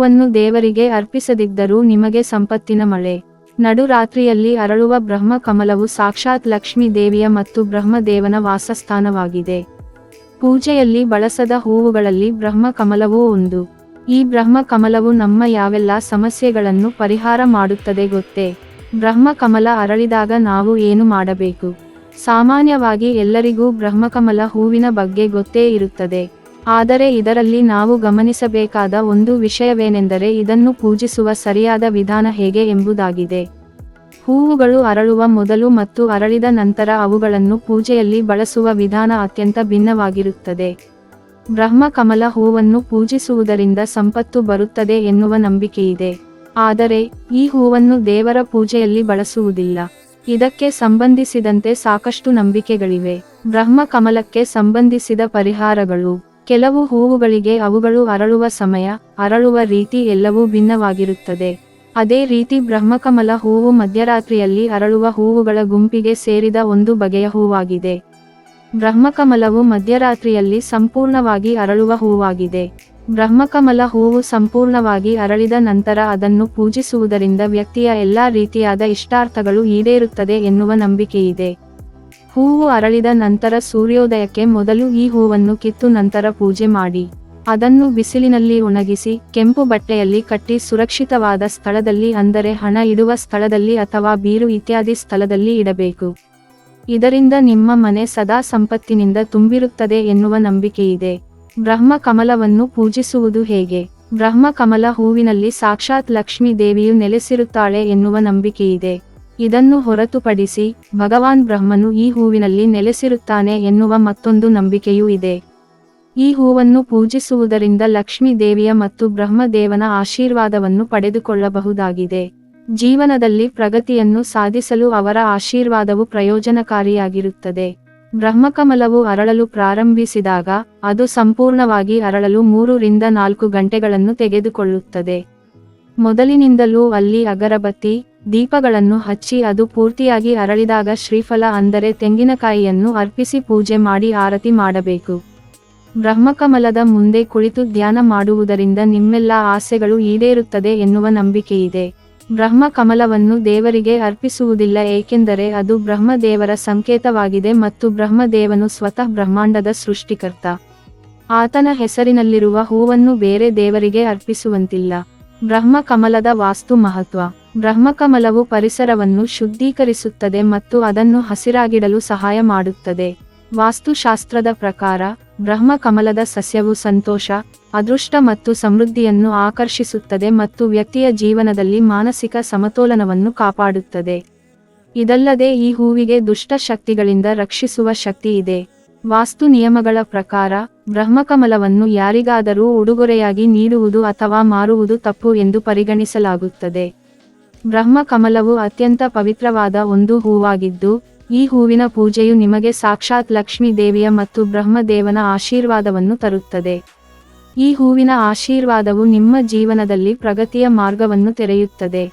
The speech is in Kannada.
ಹೂವನ್ನು ದೇವರಿಗೆ ಅರ್ಪಿಸದಿದ್ದರೂ ನಿಮಗೆ ಸಂಪತ್ತಿನ ಮಳೆ. ನಡುರಾತ್ರಿಯಲ್ಲಿ ಅರಳುವ ಬ್ರಹ್ಮ ಕಮಲವು ಸಾಕ್ಷಾತ್ ಲಕ್ಷ್ಮೀ ದೇವಿಯ ಮತ್ತು ಬ್ರಹ್ಮದೇವನ ವಾಸಸ್ಥಾನವಾಗಿದೆ. ಪೂಜೆಯಲ್ಲಿ ಬಳಸದ ಹೂವುಗಳಲ್ಲಿ ಬ್ರಹ್ಮ ಕಮಲವೂ ಒಂದು. ಈ ಬ್ರಹ್ಮ ಕಮಲವು ನಮ್ಮ ಯಾವೆಲ್ಲ ಸಮಸ್ಯೆಗಳನ್ನು ಪರಿಹಾರ ಮಾಡುತ್ತದೆ ಗೊತ್ತೇ? ಬ್ರಹ್ಮ ಕಮಲ ಅರಳಿದಾಗ ನಾವು ಏನು ಮಾಡಬೇಕು? ಸಾಮಾನ್ಯವಾಗಿ ಎಲ್ಲರಿಗೂ ಬ್ರಹ್ಮಕಮಲ ಹೂವಿನ ಬಗ್ಗೆ ಗೊತ್ತೇ ಇರುತ್ತದೆ. ಆದರೆ ಇದರಲ್ಲಿ ನಾವು ಗಮನಿಸಬೇಕಾದ ಒಂದು ವಿಷಯವೇನೆಂದರೆ ಇದನ್ನು ಪೂಜಿಸುವ ಸರಿಯಾದ ವಿಧಾನ ಹೇಗೆ ಎಂಬುದಾಗಿದೆ. ಹೂವುಗಳು ಅರಳುವ ಮೊದಲು ಮತ್ತು ಅರಳಿದ ನಂತರ ಅವುಗಳನ್ನು ಪೂಜೆಯಲ್ಲಿ ಬಳಸುವ ವಿಧಾನ ಅತ್ಯಂತ ಭಿನ್ನವಾಗಿರುತ್ತದೆ. ಬ್ರಹ್ಮ ಕಮಲ ಹೂವನ್ನು ಪೂಜಿಸುವುದರಿಂದ ಸಂಪತ್ತು ಬರುತ್ತದೆ ಎನ್ನುವ ನಂಬಿಕೆಯಿದೆ. ಆದರೆ ಈ ಹೂವನ್ನು ದೇವರ ಪೂಜೆಯಲ್ಲಿ ಬಳಸುವುದಿಲ್ಲ. ಇದಕ್ಕೆ ಸಂಬಂಧಿಸಿದಂತೆ ಸಾಕಷ್ಟು ನಂಬಿಕೆಗಳಿವೆ. ಬ್ರಹ್ಮ ಕಮಲಕ್ಕೆ ಸಂಬಂಧಿಸಿದ ಪರಿಹಾರಗಳು. ಕೆಲವು ಹೂವುಗಳಿಗೆ ಅವುಗಳು ಅರಳುವ ಸಮಯ, ಅರಳುವ ರೀತಿ ಎಲ್ಲವೂ ಭಿನ್ನವಾಗಿರುತ್ತದೆ. ಅದೇ ರೀತಿ ಬ್ರಹ್ಮಕಮಲ ಹೂವು ಮಧ್ಯರಾತ್ರಿಯಲ್ಲಿ ಅರಳುವ ಹೂವುಗಳ ಗುಂಪಿಗೆ ಸೇರಿದ ಒಂದು ಬಗೆಯ ಹೂವಾಗಿದೆ. ಬ್ರಹ್ಮಕಮಲವು ಮಧ್ಯರಾತ್ರಿಯಲ್ಲಿ ಸಂಪೂರ್ಣವಾಗಿ ಅರಳುವ ಹೂವಾಗಿದೆ. ಬ್ರಹ್ಮಕಮಲ ಹೂವು ಸಂಪೂರ್ಣವಾಗಿ ಅರಳಿದ ನಂತರ ಅದನ್ನು ಪೂಜಿಸುವುದರಿಂದ ವ್ಯಕ್ತಿಯ ಎಲ್ಲಾ ರೀತಿಯಾದ ಇಷ್ಟಾರ್ಥಗಳು ಈಡೇರುತ್ತದೆ ಎನ್ನುವ ನಂಬಿಕೆಯಿದೆ. ಹೂವು ಅರಳಿದ ನಂತರ ಸೂರ್ಯೋದಯಕ್ಕೆ ಮೊದಲು ಈ ಹೂವನ್ನು ಕಿತ್ತು ನಂತರ ಪೂಜೆ ಮಾಡಿ ಅದನ್ನು ಬಿಸಿಲಿನಲ್ಲಿ ಒಣಗಿಸಿ ಕೆಂಪು ಬಟ್ಟೆಯಲ್ಲಿ ಕಟ್ಟಿ ಸುರಕ್ಷಿತವಾದ ಸ್ಥಳದಲ್ಲಿ, ಅಂದರೆ ಹಣ ಇಡುವ ಸ್ಥಳದಲ್ಲಿ ಅಥವಾ ಬೀರು ಇತ್ಯಾದಿ ಸ್ಥಳದಲ್ಲಿ ಇಡಬೇಕು. ಇದರಿಂದ ನಿಮ್ಮ ಮನೆ ಸದಾ ಸಂಪತ್ತಿನಿಂದ ತುಂಬಿರುತ್ತದೆ ಎನ್ನುವ ನಂಬಿಕೆಯಿದೆ. ಬ್ರಹ್ಮ ಕಮಲವನ್ನು ಪೂಜಿಸುವುದು ಹೇಗೆ? ಬ್ರಹ್ಮ ಕಮಲ ಹೂವಿನಲ್ಲಿ ಸಾಕ್ಷಾತ್ ಲಕ್ಷ್ಮೀ ದೇವಿಯು ನೆಲೆಸಿರುತ್ತಾಳೆ ಎನ್ನುವ ನಂಬಿಕೆಯಿದೆ. ಇದನ್ನು ಹೊರತುಪಡಿಸಿ ಭಗವಾನ್ ಬ್ರಹ್ಮನು ಈ ಹೂವಿನಲ್ಲಿ ನೆಲೆಸಿರುತ್ತಾನೆ ಎನ್ನುವ ಮತ್ತೊಂದು ನಂಬಿಕೆಯೂ ಇದೆ. ಈ ಹೂವನ್ನು ಪೂಜಿಸುವುದರಿಂದ ಲಕ್ಷ್ಮೀ ದೇವಿಯ ಮತ್ತು ಬ್ರಹ್ಮದೇವನ ಆಶೀರ್ವಾದವನ್ನು ಪಡೆದುಕೊಳ್ಳಬಹುದಾಗಿದೆ. ಜೀವನದಲ್ಲಿ ಪ್ರಗತಿಯನ್ನು ಸಾಧಿಸಲು ಅವರ ಆಶೀರ್ವಾದವು ಪ್ರಯೋಜನಕಾರಿಯಾಗಿರುತ್ತದೆ. ಬ್ರಹ್ಮಕಮಲವು ಅರಳಲು ಪ್ರಾರಂಭಿಸಿದಾಗ ಅದು ಸಂಪೂರ್ಣವಾಗಿ ಅರಳಲು 3 ರಿಂದ 4 ಗಂಟೆಗಳನ್ನು ತೆಗೆದುಕೊಳ್ಳುತ್ತದೆ. ಮೊದಲಿನಿಂದಲೂ ಅಲ್ಲಿ ಅಗರಬತ್ತಿ, ದೀಪಗಳನ್ನು ಹಚ್ಚಿ ಅದು ಪೂರ್ತಿಯಾಗಿ ಅರಳಿದಾಗ ಶ್ರೀಫಲ ಅಂದರೆ ತೆಂಗಿನಕಾಯಿಯನ್ನು ಅರ್ಪಿಸಿ ಪೂಜೆ ಮಾಡಿ ಆರತಿ ಮಾಡಬೇಕು. ಬ್ರಹ್ಮಕಮಲದ ಮುಂದೆ ಕುಳಿತು ಧ್ಯಾನ ಮಾಡುವುದರಿಂದ ನಿಮ್ಮೆಲ್ಲ ಆಸೆಗಳು ಈಡೇರುತ್ತದೆ ಎನ್ನುವ ನಂಬಿಕೆಯಿದೆ. ಬ್ರಹ್ಮ ಕಮಲವನ್ನು ದೇವರಿಗೆ ಅರ್ಪಿಸುವುದಿಲ್ಲ, ಏಕೆಂದರೆ ಅದು ಬ್ರಹ್ಮದೇವರ ಸಂಕೇತವಾಗಿದೆ ಮತ್ತು ಬ್ರಹ್ಮದೇವನು ಸ್ವತಃ ಬ್ರಹ್ಮಾಂಡದ ಸೃಷ್ಟಿಕರ್ತ. ಆತನ ಹೆಸರಿನಲ್ಲಿರುವ ಹೂವನ್ನು ಬೇರೆ ದೇವರಿಗೆ ಅರ್ಪಿಸುವಂತಿಲ್ಲ. ಬ್ರಹ್ಮ ಕಮಲದ ವಾಸ್ತು ಮಹತ್ವ. ಬ್ರಹ್ಮಕಮಲವು ಪರಿಸರವನ್ನು ಶುದ್ಧೀಕರಿಸುತ್ತದೆ ಮತ್ತು ಅದನ್ನು ಹಸಿರಾಗಿಡಲು ಸಹಾಯ ಮಾಡುತ್ತದೆ. ವಾಸ್ತುಶಾಸ್ತ್ರದ ಪ್ರಕಾರ ಬ್ರಹ್ಮ ಕಮಲದ ಸಸ್ಯವು ಸಂತೋಷ, ಅದೃಷ್ಟ ಮತ್ತು ಸಮೃದ್ಧಿಯನ್ನು ಆಕರ್ಷಿಸುತ್ತದೆ ಮತ್ತು ವ್ಯಕ್ತಿಯ ಜೀವನದಲ್ಲಿ ಮಾನಸಿಕ ಸಮತೋಲನವನ್ನು ಕಾಪಾಡುತ್ತದೆ. ಇದಲ್ಲದೆ ಈ ಹೂವಿಗೆ ದುಷ್ಟ ಶಕ್ತಿಗಳಿಂದ ರಕ್ಷಿಸುವ ಶಕ್ತಿ ಇದೆ. ವಾಸ್ತು ನಿಯಮಗಳ ಪ್ರಕಾರ ಬ್ರಹ್ಮಕಮಲವನ್ನು ಯಾರಿಗಾದರೂ ಉಡುಗೊರೆಯಾಗಿ ನೀಡುವುದು ಅಥವಾ ಮಾರುವುದು ತಪ್ಪು ಎಂದು ಪರಿಗಣಿಸಲಾಗುತ್ತದೆ. ಬ್ರಹ್ಮ ಕಮಲವು ಅತ್ಯಂತ ಪವಿತ್ರವಾದ ಒಂದು ಹೂವಾಗಿದ್ದು, ಈ ಹೂವಿನ ಪೂಜೆಯು ನಿಮಗೆ ಸಾಕ್ಷಾತ್ ಲಕ್ಷ್ಮೀ ದೇವಿಯ ಮತ್ತು ಬ್ರಹ್ಮದೇವನ ಆಶೀರ್ವಾದವನ್ನು ತರುತ್ತದೆ. ಈ ಹೂವಿನ ಆಶೀರ್ವಾದವು ನಿಮ್ಮ ಜೀವನದಲ್ಲಿ ಪ್ರಗತಿಯ ಮಾರ್ಗವನ್ನು ತೆರೆಯುತ್ತದೆ.